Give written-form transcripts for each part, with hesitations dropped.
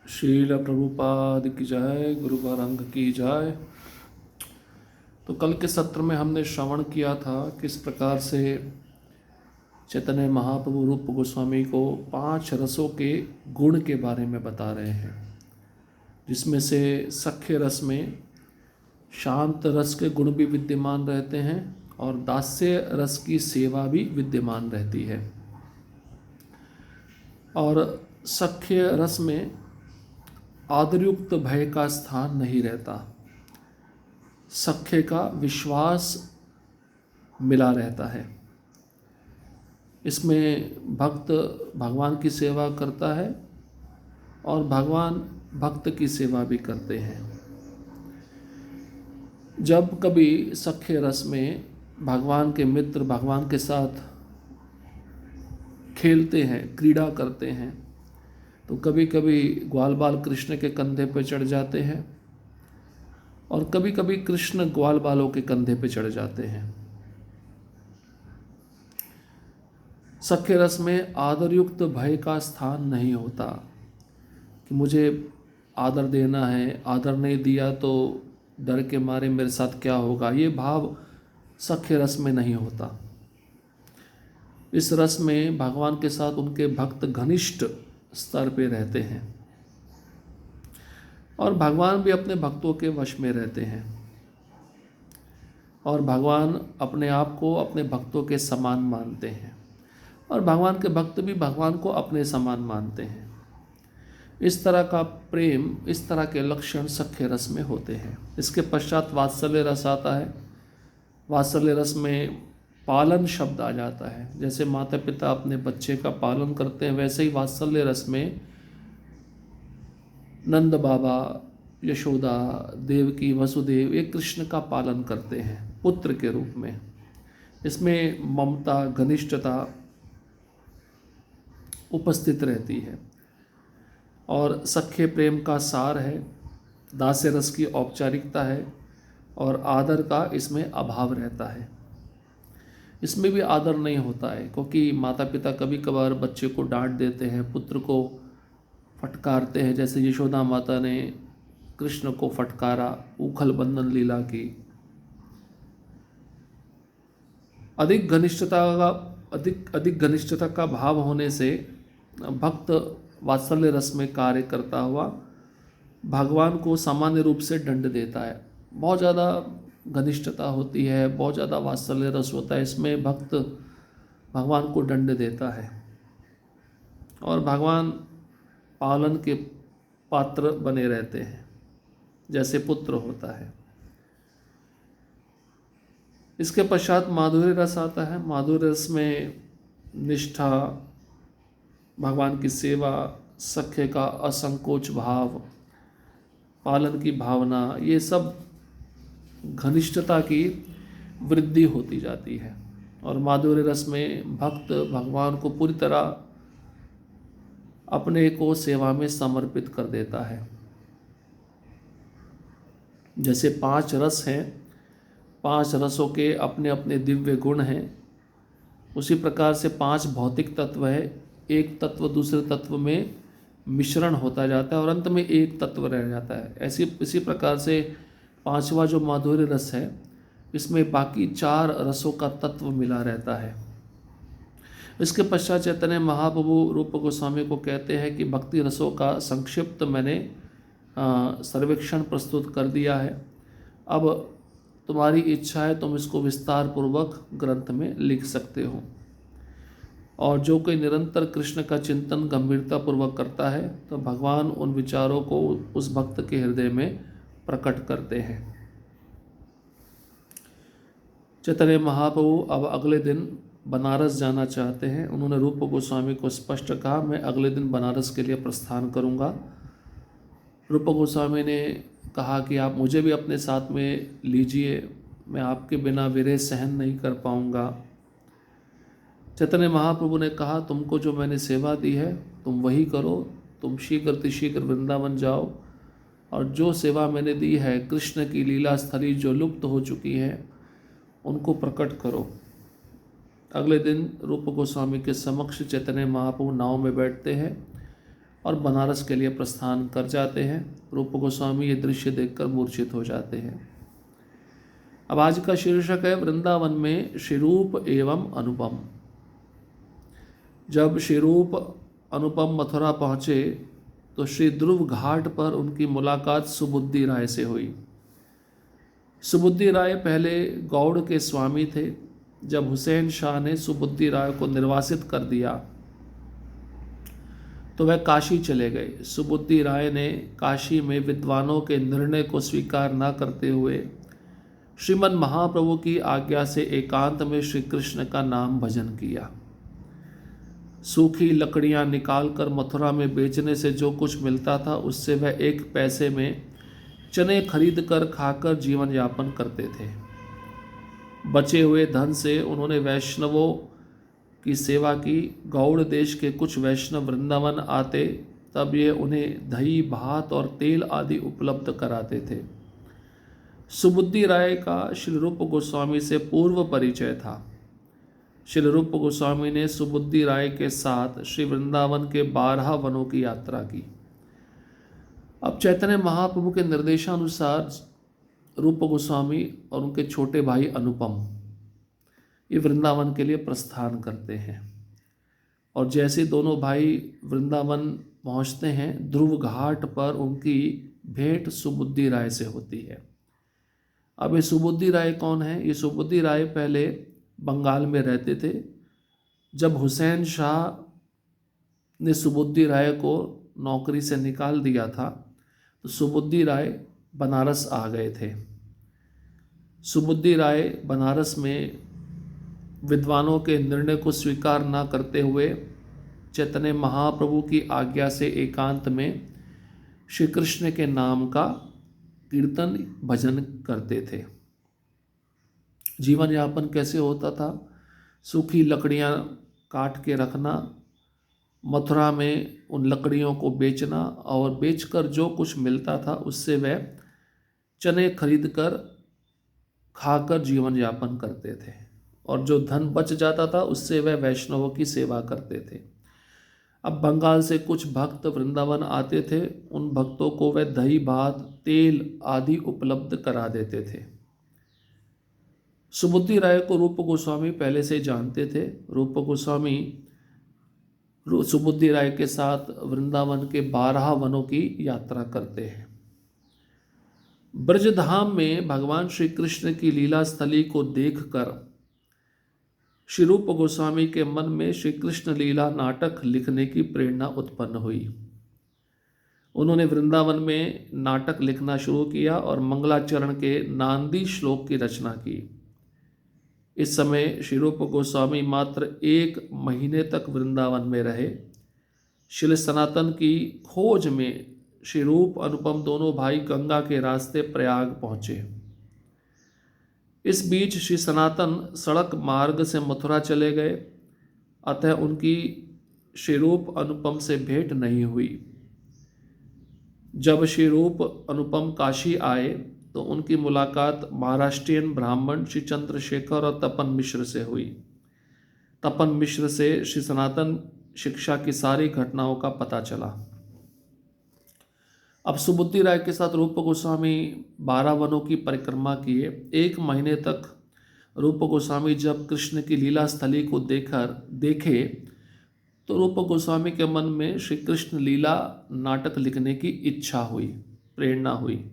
श्रील प्रभुपाद की जय, गुरु गौरंग की जय। तो कल के सत्र में हमने श्रवण किया था किस प्रकार से चैतन्य महाप्रभु रूप गोस्वामी को 5 रसों के गुण के बारे में बता रहे हैं, जिसमें से सख्य रस में शांत रस के गुण भी विद्यमान रहते हैं और दास्य रस की सेवा भी विद्यमान रहती है। और सख्य रस में आदरयुक्त भय का स्थान नहीं रहता, सख्य का विश्वास मिला रहता है। इसमें भक्त भगवान की सेवा करता है और भगवान भक्त की सेवा भी करते हैं। जब कभी सख्य रस में भगवान के मित्र भगवान के साथ खेलते हैं, क्रीड़ा करते हैं, तो कभी कभी ग्वाल बाल कृष्ण के कंधे पर चढ़ जाते हैं और कभी कभी कृष्ण ग्वाल बालों के कंधे पर चढ़ जाते हैं। सख्य रस में आदरयुक्त भय का स्थान नहीं होता कि मुझे आदर देना है, आदर नहीं दिया तो डर के मारे मेरे साथ क्या होगा, ये भाव सख्य रस में नहीं होता। इस रस में भगवान के साथ उनके भक्त घनिष्ठ स्तर पे रहते हैं और भगवान भी अपने भक्तों के वश में रहते हैं और भगवान अपने आप को अपने भक्तों के समान मानते हैं और भगवान के भक्त भी भगवान को अपने समान मानते हैं। इस तरह का प्रेम, इस तरह के लक्षण सख्य रस में होते हैं। इसके पश्चात वात्सल्य रस आता है। वात्सल्य रस में पालन शब्द आ जाता है। जैसे माता पिता अपने बच्चे का पालन करते हैं, वैसे ही वात्सल्य रस में नंद बाबा, यशोदा, देवकी, वसुदेव एक कृष्ण का पालन करते हैं पुत्र के रूप में। इसमें ममता, घनिष्ठता उपस्थित रहती है और सख्य प्रेम का सार है, दास्य रस की औपचारिकता है और आदर का इसमें अभाव रहता है। इसमें भी आदर नहीं होता है क्योंकि माता पिता कभी कभार बच्चे को डांट देते हैं, पुत्र को फटकारते हैं। जैसे यशोदा माता ने कृष्ण को फटकारा उखल बंधन लीला की। अधिक घनिष्ठता का भाव होने से भक्त वात्सल्य रस में कार्य करता हुआ भगवान को सामान्य रूप से दंड देता है। बहुत ज़्यादा घनिष्ठता होती है, बहुत ज़्यादा वात्सल्य रस होता है, इसमें भक्त भगवान को दंड देता है और भगवान पालन के पात्र बने रहते हैं, जैसे पुत्र होता है। इसके पश्चात माधुर्य रस आता है। माधुर्य रस में निष्ठा, भगवान की सेवा, सख्य का असंकोच भाव, पालन की भावना, ये सब घनिष्ठता की वृद्धि होती जाती है और माधुर्य रस में भक्त भगवान को पूरी तरह अपने को सेवा में समर्पित कर देता है। जैसे 5 रस हैं, 5 रसों के अपने अपने दिव्य गुण हैं, उसी प्रकार से 5 भौतिक तत्व है। एक तत्व दूसरे तत्व में मिश्रण होता जाता है और अंत में एक तत्व रह जाता है। इसी प्रकार से 5वां जो माधुर्य रस है, इसमें बाकी 4 रसों का तत्व मिला रहता है। इसके पश्चात चैतन्य महाप्रभु रूप गोस्वामी को कहते हैं कि भक्ति रसों का संक्षिप्त मैंने सर्वेक्षण प्रस्तुत कर दिया है। अब तुम्हारी इच्छा है, तुम इसको विस्तार पूर्वक ग्रंथ में लिख सकते हो। और जो कोई निरंतर कृष्ण का चिंतन गंभीरता पूर्वक करता है तो भगवान उन विचारों को उस भक्त के हृदय में प्रकट करते हैं। चैतन्य महाप्रभु अब अगले दिन बनारस जाना चाहते हैं। उन्होंने रूप गोस्वामी को स्पष्ट कहा, मैं अगले दिन बनारस के लिए प्रस्थान करूंगा। रूप गोस्वामी ने कहा कि आप मुझे भी अपने साथ में लीजिए, मैं आपके बिना विरह सहन नहीं कर पाऊंगा। चैतन्य महाप्रभु ने कहा, तुमको जो मैंने सेवा दी है तुम वही करो, तुम शीघ्र वृंदावन जाओ और जो सेवा मैंने दी है, कृष्ण की लीला स्थली जो लुप्त हो चुकी है, उनको प्रकट करो। अगले दिन रूप गोस्वामी के समक्ष चैतन्य महाप्रभु नाव में बैठते हैं और बनारस के लिए प्रस्थान कर जाते हैं। रूप गोस्वामी ये दृश्य देखकर मूर्छित हो जाते हैं। अब आज का शीर्षक है वृंदावन में श्रीरूप एवं अनुपम। जब श्रीरूप अनुपम मथुरा पहुँचे तो श्री ध्रुव घाट पर उनकी मुलाकात सुबुद्धि राय से हुई। सुबुद्धि राय पहले गौड़ के स्वामी थे। जब हुसैन शाह ने सुबुद्धि राय को निर्वासित कर दिया तो वह काशी चले गए। सुबुद्धि राय ने काशी में विद्वानों के निर्णय को स्वीकार न करते हुए श्रीमद् महाप्रभु की आज्ञा से एकांत में श्री कृष्ण का नाम भजन किया। सूखी लकड़ियां निकालकर मथुरा में बेचने से जो कुछ मिलता था उससे वह 1 पैसे में चने खरीद कर खाकर जीवन यापन करते थे। बचे हुए धन से उन्होंने वैष्णवों की सेवा की। गौड़ देश के कुछ वैष्णव वृंदावन आते तब ये उन्हें दही भात और तेल आदि उपलब्ध कराते थे। सुबुद्धि राय का श्री रूप गोस्वामी से पूर्व परिचय था। श्री रूप गोस्वामी ने सुबुद्धि राय के साथ श्री वृंदावन के 12 वनों की यात्रा की। अब चैतन्य महाप्रभु के निर्देशानुसार रूप गोस्वामी और उनके छोटे भाई अनुपम ये वृंदावन के लिए प्रस्थान करते हैं। और जैसे दोनों भाई वृंदावन पहुंचते हैं, ध्रुव घाट पर उनकी भेंट सुबुद्धि राय से होती है। अब ये सुबुद्धि राय कौन है? ये सुबुद्धि राय पहले बंगाल में रहते थे। जब हुसैन शाह ने सुबुद्धि राय को नौकरी से निकाल दिया था तो सुबुद्धि राय बनारस आ गए थे। सुबुद्धि राय बनारस में विद्वानों के निर्णय को स्वीकार न करते हुए चैतन्य महाप्रभु की आज्ञा से एकांत में श्री कृष्ण के नाम का कीर्तन भजन करते थे। जीवन यापन कैसे होता था? सूखी लकड़ियां काट के रखना, मथुरा में उन लकड़ियों को बेचना और बेचकर जो कुछ मिलता था उससे वह चने खरीदकर खाकर जीवन यापन करते थे। और जो धन बच जाता था उससे वह वैष्णवों की सेवा करते थे। अब बंगाल से कुछ भक्त वृंदावन आते थे। उन भक्तों को वह दही भात तेल आदि उपलब्ध करा देते थे। सुबुद्धि राय को रूप गोस्वामी पहले से जानते थे। रूप गोस्वामी सुबुद्धि राय के साथ वृंदावन के 12 वनों की यात्रा करते हैं। ब्रजधाम में भगवान श्री कृष्ण की लीला स्थली को देखकर श्री रूप गोस्वामी के मन में श्री कृष्ण लीला नाटक लिखने की प्रेरणा उत्पन्न हुई। उन्होंने वृंदावन में नाटक लिखना शुरू किया और मंगलाचरण के नांदी श्लोक की रचना की। इस समय श्री रूप गोस्वामी मात्र 1 महीने तक वृंदावन में रहे। श्री सनातन की खोज में श्री रूप अनुपम दोनों भाई गंगा के रास्ते प्रयाग पहुँचे। इस बीच श्री सनातन सड़क मार्ग से मथुरा चले गए, अतः उनकी श्री रूप अनुपम से भेंट नहीं हुई। जब श्री रूप अनुपम काशी आए तो उनकी मुलाकात महाराष्ट्रियन ब्राह्मण श्री चंद्रशेखर और तपन मिश्र से हुई। तपन मिश्र से श्री सनातन शिक्षा की सारी घटनाओं का पता चला। अब सुबुद्धि राय के साथ रूप गोस्वामी 12 वनों की परिक्रमा किए। 1 महीने तक रूप गोस्वामी जब कृष्ण की लीला स्थली को देखे तो रूप गोस्वामी के मन में श्री कृष्ण लीला नाटक लिखने की इच्छा हुई, प्रेरणा हुई।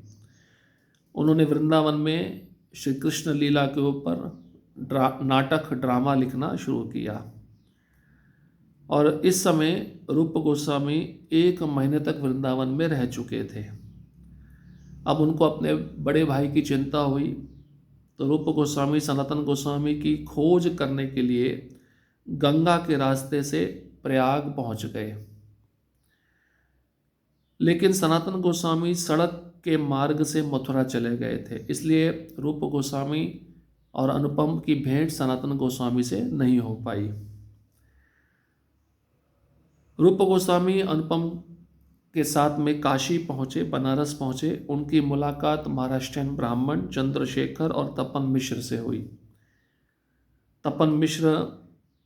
उन्होंने वृंदावन में श्री कृष्ण लीला के ऊपर नाटक ड्रामा लिखना शुरू किया। और इस समय रूप गोस्वामी 1 महीने तक वृंदावन में रह चुके थे। अब उनको अपने बड़े भाई की चिंता हुई तो रूप गोस्वामी सनातन गोस्वामी की खोज करने के लिए गंगा के रास्ते से प्रयाग पहुंच गए। लेकिन सनातन गोस्वामी सड़क के मार्ग से मथुरा चले गए थे, इसलिए रूप गोस्वामी और अनुपम की भेंट सनातन गोस्वामी से नहीं हो पाई। रूप गोस्वामी अनुपम के साथ में काशी पहुँचे, बनारस पहुँचे। उनकी मुलाकात महाराष्ट्रियन ब्राह्मण चंद्रशेखर और तपन मिश्र से हुई। तपन मिश्र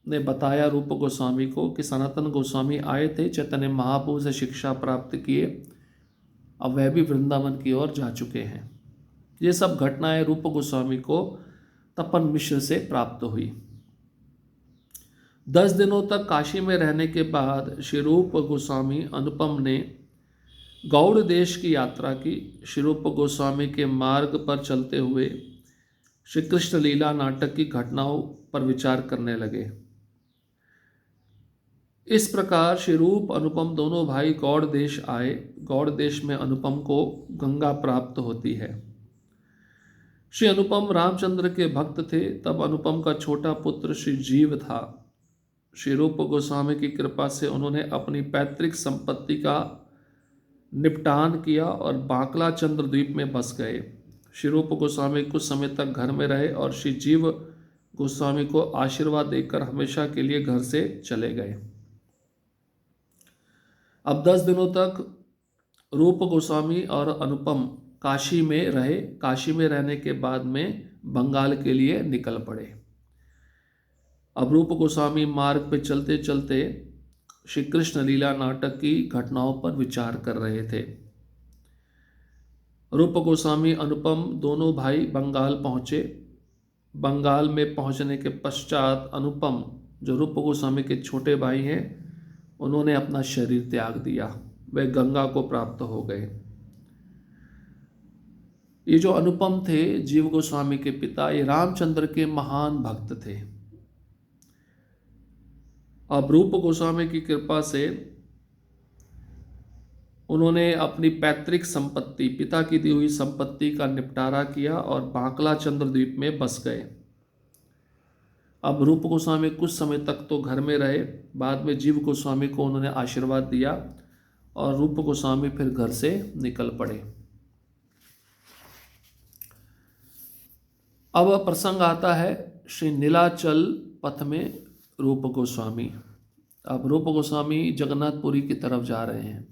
ने बताया रूप गोस्वामी को कि सनातन गोस्वामी आए थे, चैतन्य महाप्रभु से शिक्षा प्राप्त किए, अब वह भी वृंदावन की ओर जा चुके हैं। ये सब घटनाएं रूप गोस्वामी को तपन मिश्र से प्राप्त हुई। 10 दिनों तक काशी में रहने के बाद श्री रूप गोस्वामी अनुपम ने गौड़ देश की यात्रा की। श्री रूप गोस्वामी के मार्ग पर चलते हुए श्री कृष्ण लीला नाटक की घटनाओं पर विचार करने लगे। इस प्रकार श्री रूप अनुपम दोनों भाई गौड़ देश आए। गौड़ देश में अनुपम को गंगा प्राप्त होती है। श्री अनुपम रामचंद्र के भक्त थे। तब अनुपम का छोटा पुत्र श्री जीव था। श्री रूप गोस्वामी की कृपा से उन्होंने अपनी पैतृक संपत्ति का निपटान किया और बांकला चंद्र द्वीप में बस गए। श्री रूप गोस्वामी कुछ समय तक घर में रहे और श्री जीव गोस्वामी को आशीर्वाद देकर हमेशा के लिए घर से चले गए। अब 10 दिनों तक रूप गोस्वामी और अनुपम काशी में रहे। काशी में रहने के बाद में बंगाल के लिए निकल पड़े। अब रूप गोस्वामी मार्ग पे चलते चलते श्री कृष्ण लीला नाटक की घटनाओं पर विचार कर रहे थे। रूप गोस्वामी अनुपम दोनों भाई बंगाल पहुंचे। बंगाल में पहुंचने के पश्चात अनुपम, जो रूप गोस्वामी के छोटे भाई हैं, उन्होंने अपना शरीर त्याग दिया। वे गंगा को प्राप्त हो गए। ये जो अनुपम थे, जीव गोस्वामी के पिता, ये रामचंद्र के महान भक्त थे। अब रूप गोस्वामी की कृपा से उन्होंने अपनी पैतृक संपत्ति, पिता की दी हुई संपत्ति का निपटारा किया और बांकला चंद्र द्वीप में बस गए। अब रूप गोस्वामी कुछ समय तक तो घर में रहे। बाद में जीव गोस्वामी को उन्होंने आशीर्वाद दिया और रूप गोस्वामी फिर घर से निकल पड़े। अब प्रसंग आता है श्री नीलाचल पथ में रूप गोस्वामी। अब रूप गोस्वामी जगन्नाथपुरी की तरफ जा रहे हैं।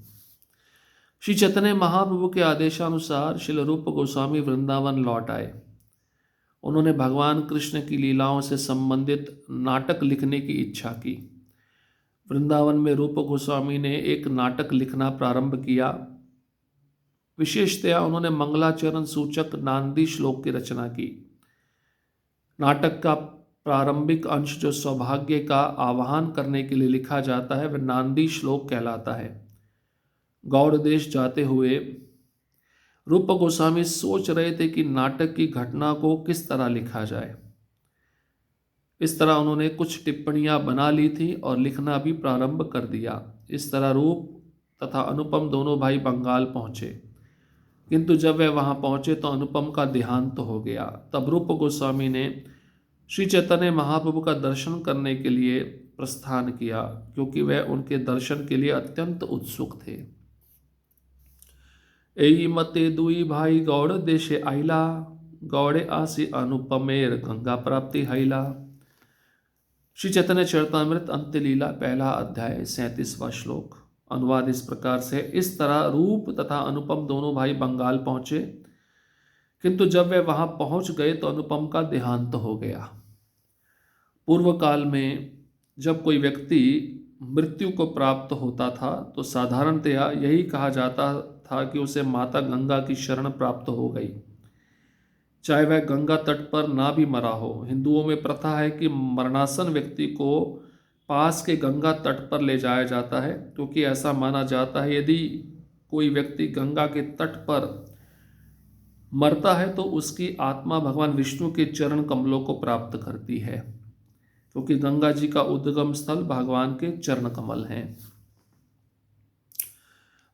श्री चैतन्य महाप्रभु के आदेशानुसार श्री रूप गोस्वामी वृंदावन लौट आए। उन्होंने भगवान कृष्ण की लीलाओं से संबंधित नाटक लिखने की इच्छा की। वृंदावन में रूप गोस्वामी ने एक नाटक लिखना प्रारंभ किया। विशेषतया उन्होंने मंगलाचरण सूचक नांदी श्लोक की रचना की। नाटक का प्रारंभिक अंश जो सौभाग्य का आवाहन करने के लिए लिखा जाता है, वह नांदी श्लोक कहलाता है। गौड़ देश जाते हुए रूप गोस्वामी सोच रहे थे कि नाटक की घटना को किस तरह लिखा जाए। इस तरह उन्होंने कुछ टिप्पणियां बना ली थी और लिखना भी प्रारंभ कर दिया। इस तरह रूप तथा अनुपम दोनों भाई बंगाल पहुंचे, किंतु जब वे वहां पहुंचे तो अनुपम का देहांत हो गया। तब रूप गोस्वामी ने श्री चैतन्य महाप्रभु का दर्शन करने के लिए प्रस्थान किया, क्योंकि वह उनके दर्शन के लिए अत्यंत उत्सुक थे। एई मते दुई भाई गौड़ देशे आइला, गौड़े आसी अनुपमेर गंगा प्राप्ति हैला। श्री चैतन्य चरितामृत अंत्य लीला, पहला अध्याय, 37वां श्लोक। अनुवाद इस प्रकार से: इस तरह रूप तथा अनुपम दोनों भाई बंगाल पहुंचे, किंतु जब वे वहां पहुंच गए तो अनुपम का देहांत हो गया। पूर्व काल में जब कोई व्यक्ति मृत्यु को प्राप्त होता था तो साधारणतया यही कहा जाता था कि उसे माता गंगा की शरण प्राप्त हो गई, चाहे वह गंगा तट पर ना भी मरा हो। हिंदुओं में प्रथा है कि मरणासन व्यक्ति को पास के गंगा तट पर ले जाया जाता है, क्योंकि ऐसा माना जाता है यदि कोई व्यक्ति गंगा के तट पर मरता है तो उसकी आत्मा भगवान विष्णु के चरण कमलों को प्राप्त करती है, क्योंकि गंगा जी का उद्गम स्थल भगवान के चरण कमल हैं।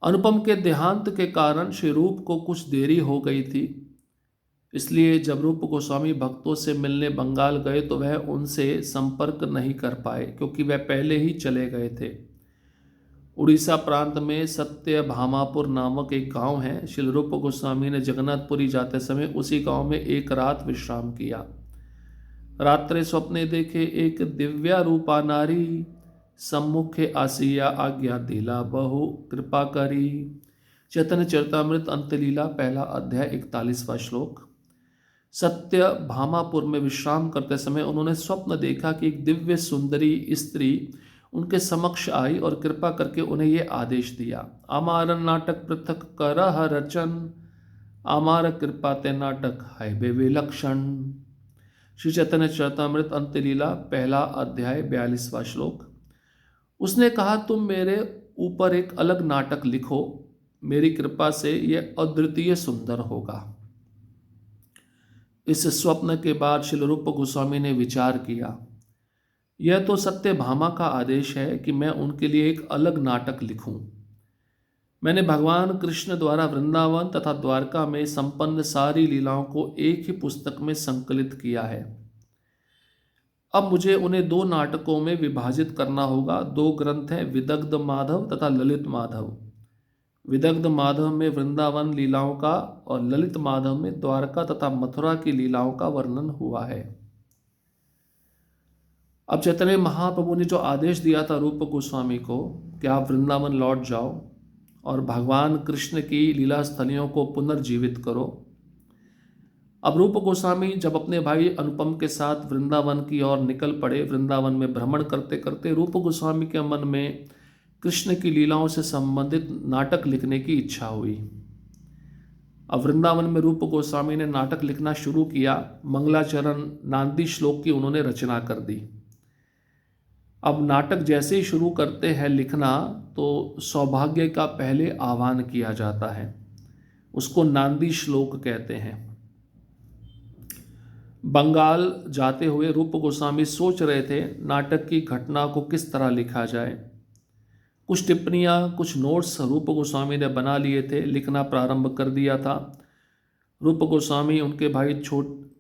अनुपम के देहांत के कारण श्री रूप को कुछ देरी हो गई थी, इसलिए जब रूप गोस्वामी भक्तों से मिलने बंगाल गए तो वह उनसे संपर्क नहीं कर पाए, क्योंकि वह पहले ही चले गए थे। उड़ीसा प्रांत में सत्य भामापुर नामक एक गांव है। श्री रूप गोस्वामी ने जगन्नाथपुरी जाते समय उसी गांव में एक रात विश्राम किया। रात्रे स्वप्ने देखे एक दिव्या रूपा नारी, सम्मुखे आसिया आज्ञा दिला बहु कृपा करी। चैतन्य चरितामृत अंत्य लीला, पहला अध्याय, 41वां श्लोक। सत्य भामापुर में विश्राम करते समय उन्होंने स्वप्न देखा कि एक दिव्य सुंदरी स्त्री उनके समक्ष आई और कृपा करके उन्हें ये आदेश दिया, अमार नाटक पृथक करह रचन, अमार कृपा ते नाटक है बे विलक्षण। श्री चैतन्य चरितमृत अंत्यलीला पहला अध्याय 42वां श्लोक। उसने कहा, तुम मेरे ऊपर एक अलग नाटक लिखो, मेरी कृपा से यह अद्वितीय सुंदर होगा। इस स्वप्न के बाद श्रील रूप गोस्वामी ने विचार किया, यह तो सत्यभामा का आदेश है कि मैं उनके लिए एक अलग नाटक लिखूं। मैंने भगवान कृष्ण द्वारा वृंदावन तथा द्वारका में संपन्न सारी लीलाओं को एक ही पुस्तक में संकलित किया है। अब मुझे उन्हें दो नाटकों में विभाजित करना होगा। दो ग्रंथ हैं, विदग्ध माधव तथा ललित माधव। विदग्ध माधव में वृंदावन लीलाओं का और ललित माधव में द्वारका तथा मथुरा की लीलाओं का वर्णन हुआ है। अब चैतन्य महाप्रभु ने जो आदेश दिया था रूप गोस्वामी को कि आप वृंदावन लौट जाओ और भगवान कृष्ण की लीला स्थलियों को पुनर्जीवित करो। अब रूप गोस्वामी जब अपने भाई अनुपम के साथ वृंदावन की ओर निकल पड़े, वृंदावन में भ्रमण करते करते रूप गोस्वामी के मन में कृष्ण की लीलाओं से संबंधित नाटक लिखने की इच्छा हुई। अब वृंदावन में रूप गोस्वामी ने नाटक लिखना शुरू किया। मंगलाचरण नांदी श्लोक की उन्होंने रचना कर दी। अब नाटक जैसे ही शुरू करते हैं लिखना तो सौभाग्य का पहले आह्वान किया जाता है, उसको नांदी श्लोक कहते हैं। बंगाल जाते हुए रूप गोस्वामी सोच रहे थे नाटक की घटना को किस तरह लिखा जाए। कुछ टिप्पणियाँ, कुछ नोट्स रूप गोस्वामी ने बना लिए थे, लिखना प्रारंभ कर दिया था। रूप गोस्वामी,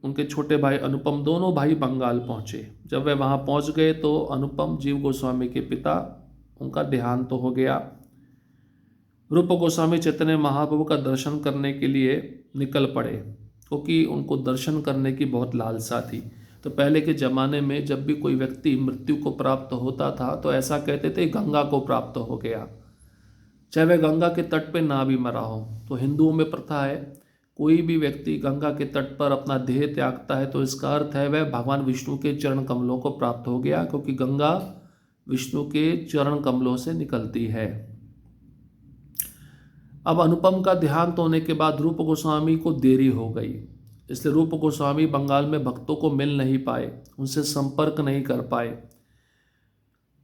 उनके छोटे भाई अनुपम, दोनों भाई बंगाल पहुँचे। जब वे वहाँ पहुँच गए तो अनुपम जीव गोस्वामी के पिता, उनका देहांत तो हो गया। रूप गोस्वामी चैतन्य महाप्रभु का दर्शन करने के लिए निकल पड़े क्योंकि उनको दर्शन करने की बहुत लालसा थी। तो पहले के ज़माने में जब भी कोई व्यक्ति मृत्यु को प्राप्त होता था तो ऐसा कहते थे गंगा को प्राप्त हो गया, चाहे वह गंगा के तट पे ना भी मरा हो। तो हिंदुओं में प्रथा है, कोई भी व्यक्ति गंगा के तट पर अपना देह त्यागता है तो इसका अर्थ है वह भगवान विष्णु के चरण कमलों को प्राप्त हो गया, क्योंकि गंगा विष्णु के चरण कमलों से निकलती है। अब अनुपम का देहांत होने के बाद रूप गोस्वामी को देरी हो गई, इसलिए रूप गोस्वामी बंगाल में भक्तों को मिल नहीं पाए, उनसे संपर्क नहीं कर पाए।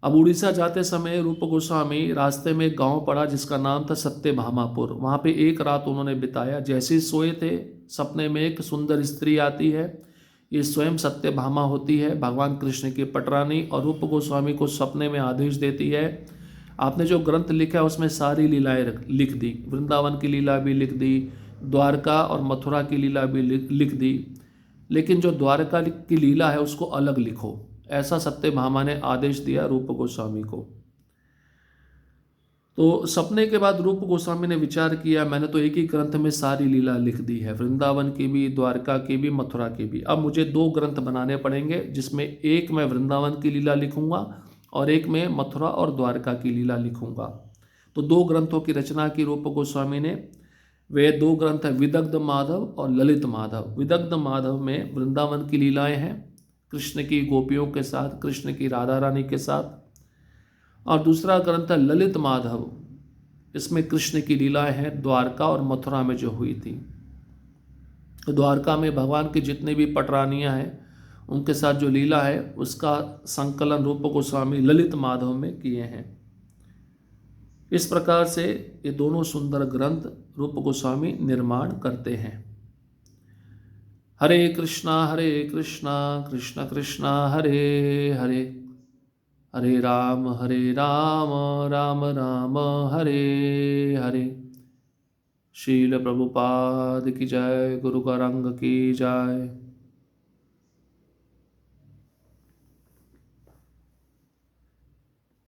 अब उड़ीसा जाते समय रूप गोस्वामी रास्ते में एक गांव पड़ा जिसका नाम था सत्यभामापुर। वहाँ पे एक रात उन्होंने बिताया। जैसे ही सोए थे सपने में एक सुंदर स्त्री आती है, ये स्वयं सत्यभामा होती है, भगवान कृष्ण की पटरानी, और रूप गोस्वामी को सपने में आदेश देती है, आपने जो ग्रंथ लिखा है उसमें सारी लीलाएं लिख दी, वृंदावन की लीला भी लिख दी, द्वारका और मथुरा की लीला भी लिख दी, लेकिन जो द्वारका की लीला है उसको अलग लिखो। ऐसा सत्यभामा ने आदेश दिया रूप गोस्वामी को। तो सपने के बाद रूप गोस्वामी ने विचार किया, मैंने तो एक ही ग्रंथ में सारी लीला लिख दी है, वृंदावन की भी, द्वारका की भी, मथुरा की भी। अब मुझे दो ग्रंथ बनाने पड़ेंगे, जिसमें एक मैं वृंदावन की लीला लिखूंगा और एक में मथुरा और द्वारका की लीला लिखूंगा। तो दो ग्रंथों की रचना की रूप गोस्वामी ने। वे दो ग्रंथ हैं, विदग्ध माधव और ललित माधव। विदग्ध माधव में वृंदावन की लीलाएं हैं, कृष्ण की गोपियों के साथ, कृष्ण की राधा रानी के साथ, और दूसरा ग्रंथ है ललित माधव, इसमें कृष्ण की लीलाएं हैं द्वारका और मथुरा में जो हुई थी। तो द्वारका में भगवान की जितनी भी पटरानियां हैं उनके साथ जो लीला है उसका संकलन रूप गोस्वामी ललित माधव में किए हैं। इस प्रकार से ये दोनों सुंदर ग्रंथ रूप गोस्वामी निर्माण करते हैं। हरे कृष्णा कृष्ण कृष्णा हरे हरे, हरे राम राम राम हरे हरे। श्रील प्रभुपाद की जय, गुरु गौरांग की जय।